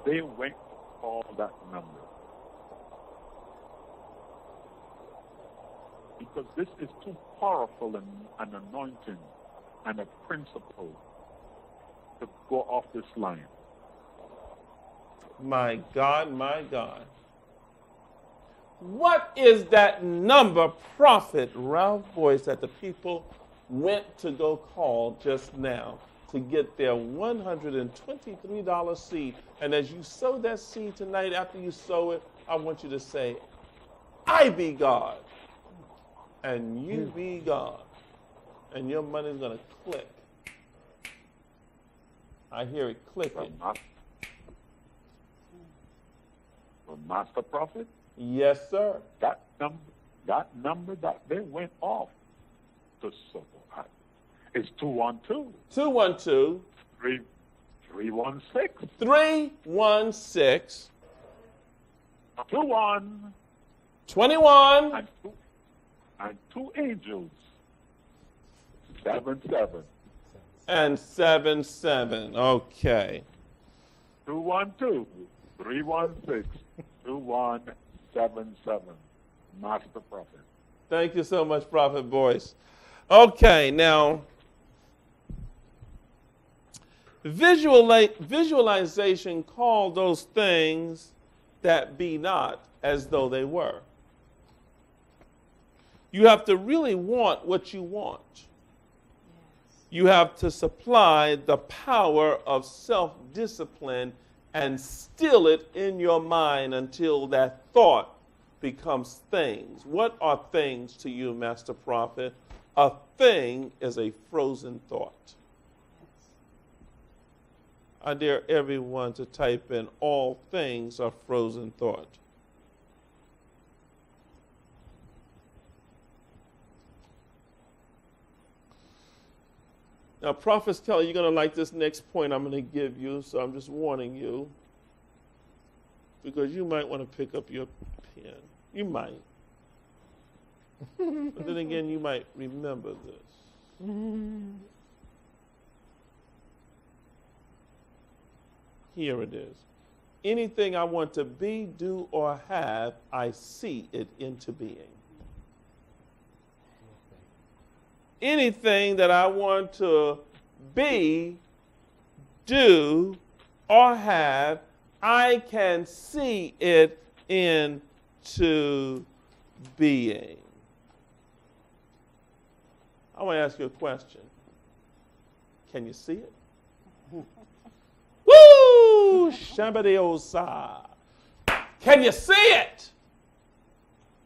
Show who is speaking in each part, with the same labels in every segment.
Speaker 1: they went to call that number? Because this is too powerful an anointing and a principle to go off this line.
Speaker 2: My God, my God. What is that number, Prophet Ralph Boyce, that the people went to go call just now to get their $123 seed? And as you sow that seed tonight, after you sow it, I want you to say, I be God, and you be God. And your money's going to click. I hear it clicking.
Speaker 1: Master Prophet?
Speaker 2: Yes, sir.
Speaker 1: That number that they went off to sow is 212.
Speaker 2: 212.
Speaker 1: 316.
Speaker 2: 316.
Speaker 1: 21.
Speaker 2: 21.
Speaker 1: And two angels. 77.
Speaker 2: And 77. Okay.
Speaker 1: 212. 316. 2177. Master Prophet.
Speaker 2: Thank you so much, Prophet Boyce. Okay, now, visualization called those things that be not as though they were. You have to really want what you want. You have to supply the power of self-discipline and still it in your mind until that thought becomes things. What are things to you, Master Prophet? A thing is a frozen thought. I dare everyone to type in, all things are frozen thought. Now, Prophet Kelly, you're going to like this next point I'm going to give you, so I'm just warning you, because you might want to pick up your pen. You might. But then again, you might remember this. Here it is. Anything I want to be, do, or have, I see it into being. Anything that I want to be, do, or have, I can see it into being. I want to ask you a question. Can you see it? Woo! Shabadiosa. Can you see it?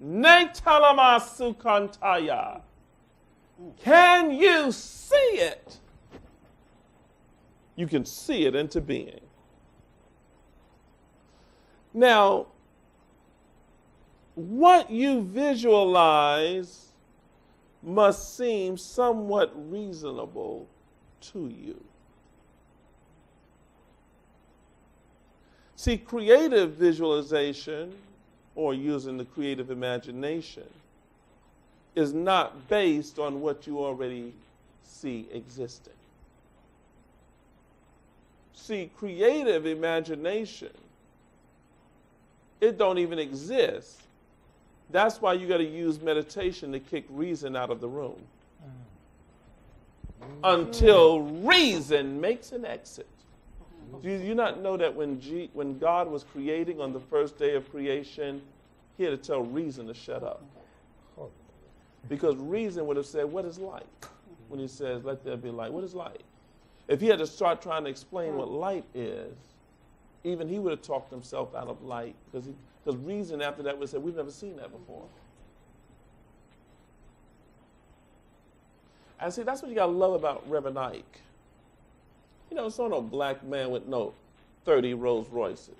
Speaker 2: Netalamasukantaya. Can you see it? You can see it into being. Now, what you visualize must seem somewhat reasonable to you. See, creative visualization, or using the creative imagination, is not based on what you already see existing. See, creative imagination, it don't even exist. That's why you got to use meditation to kick reason out of the room. Until reason makes an exit. Do you not know that when God was creating on the first day of creation, he had to tell reason to shut up? Because reason would have said, what is light? When he says, let there be light. What is light? If he had to start trying to explain what light is, even he would have talked himself out of light. Because reason after that would say, we've never seen that before. And see, that's what you got to love about Reverend Ike. You know, it's not no black man with no 30 Rolls Royces.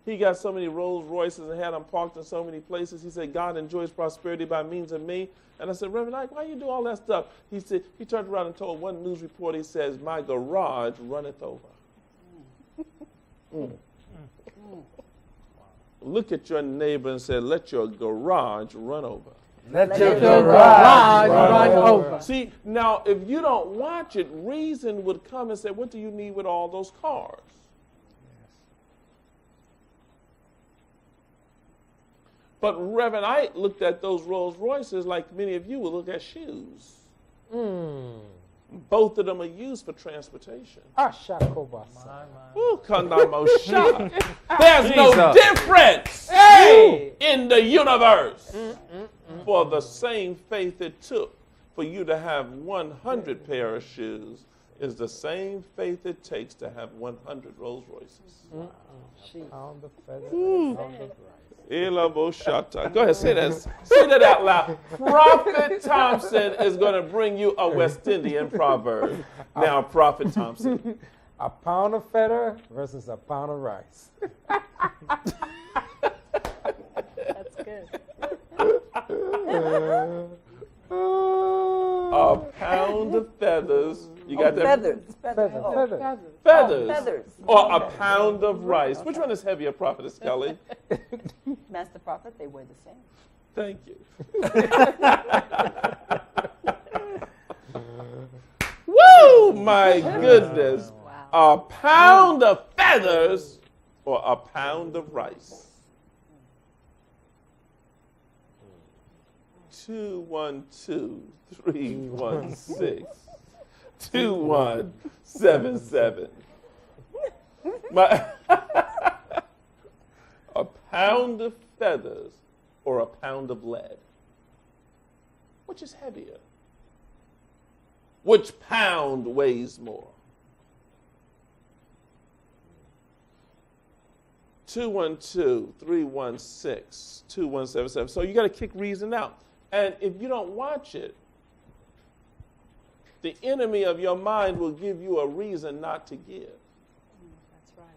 Speaker 2: He got so many Rolls Royces and had them parked in so many places. He said, God enjoys prosperity by means of me. And I said, Reverend Ike, why you do all that stuff? He said, he turned around and told one news reporter, he says, my garage runneth over. Look at your neighbor and say, let your garage run over.
Speaker 3: Let your garage run over.
Speaker 2: See, now, if you don't watch it, reason would come and say, what do you need with all those cars? But, Reverend, I looked at those Rolls Royces like many of you will look at shoes. Both of them are used for transportation. Ooh, Kandamosha. There's no difference in the universe for the same faith it took for you to have 100 pair of shoes is the same faith it takes to have 100 Rolls Royces.
Speaker 3: Pound of feather.
Speaker 2: Go ahead, say that. Say that out loud. Prophet Thompson is going to bring you a West Indian proverb. Now, Prophet Thompson.
Speaker 3: A pound of feather versus a pound of rice.
Speaker 4: That's good.
Speaker 2: A pound of feathers. You got that?
Speaker 4: Feathers.
Speaker 2: Or a pound of rice. Which one is heavier, Prophetess Kelly?
Speaker 4: Master Prophet, they weigh the same.
Speaker 2: Thank you. Woo! My goodness.
Speaker 4: Wow.
Speaker 2: A pound of feathers or a pound of rice. 212-316-2177. A pound of feathers or a pound of lead? Which is heavier? Which pound weighs more? 212-316-2177. So you got to kick reason out. And if you don't watch it, the enemy of your mind will give you a reason not to give.
Speaker 4: That's right.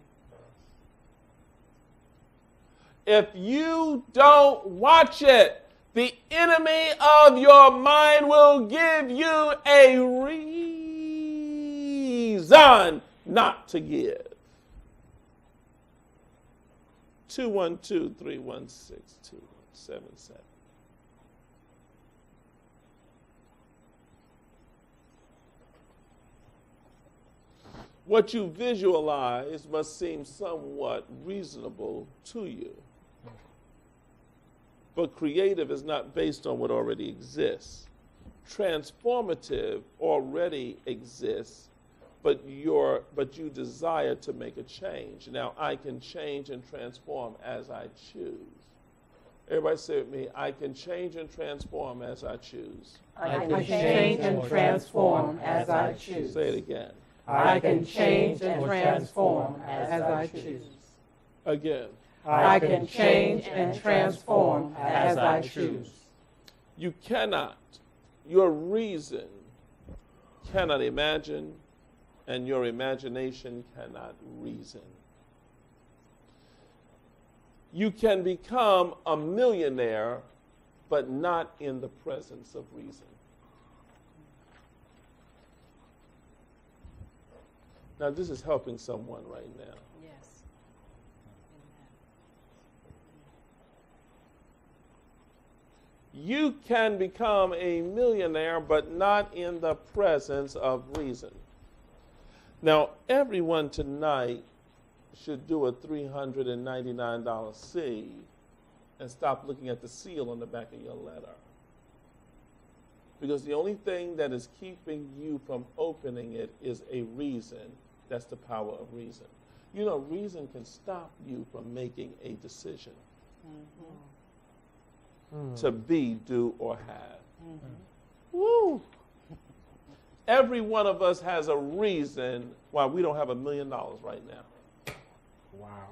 Speaker 2: If you don't watch it, the enemy of your mind will give you a reason not to give. 212-316-2177. What you visualize must seem somewhat reasonable to you. But creative is not based on what already exists. Transformative already exists, but you desire to make a change. Now, I can change and transform as I choose. Everybody say with me, I can change and transform as I choose.
Speaker 4: I can change and transform as I choose.
Speaker 2: Say it again.
Speaker 4: I can change and transform as I choose.
Speaker 2: Again.
Speaker 4: I can change and transform as I choose.
Speaker 2: You cannot, your reason cannot imagine, and your imagination cannot reason. You can become a millionaire, but not in the presence of reason. Now, this is helping someone right now.
Speaker 4: Yes.
Speaker 2: You can become a millionaire, but not in the presence of reason. Now, everyone tonight should do a $399 seed and stop looking at the seal on the back of your letter. Because the only thing that is keeping you from opening it is a reason. That's the power of reason. You know, reason can stop you from making a decision. To be, do, or have. Woo! Every one of us has a reason why we don't have $1 million right now.
Speaker 3: Wow.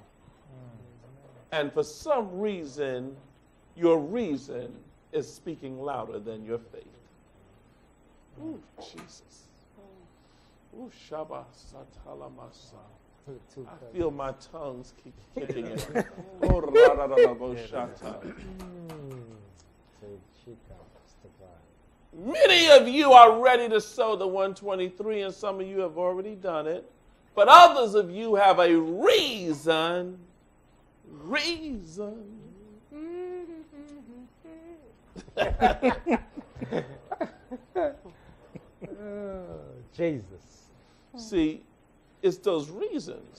Speaker 2: And for some reason, your reason is speaking louder than your faith. Ooh, Jesus. Ooh, Shabbat Satalamasa. I feel my tongues kicking in. Oh, ra-ra-ra-ra-bo-shata. Many of you are ready to sow the 123, and some of you have already done it. But others of you have a reason
Speaker 3: Jesus.
Speaker 2: See, it's those reasons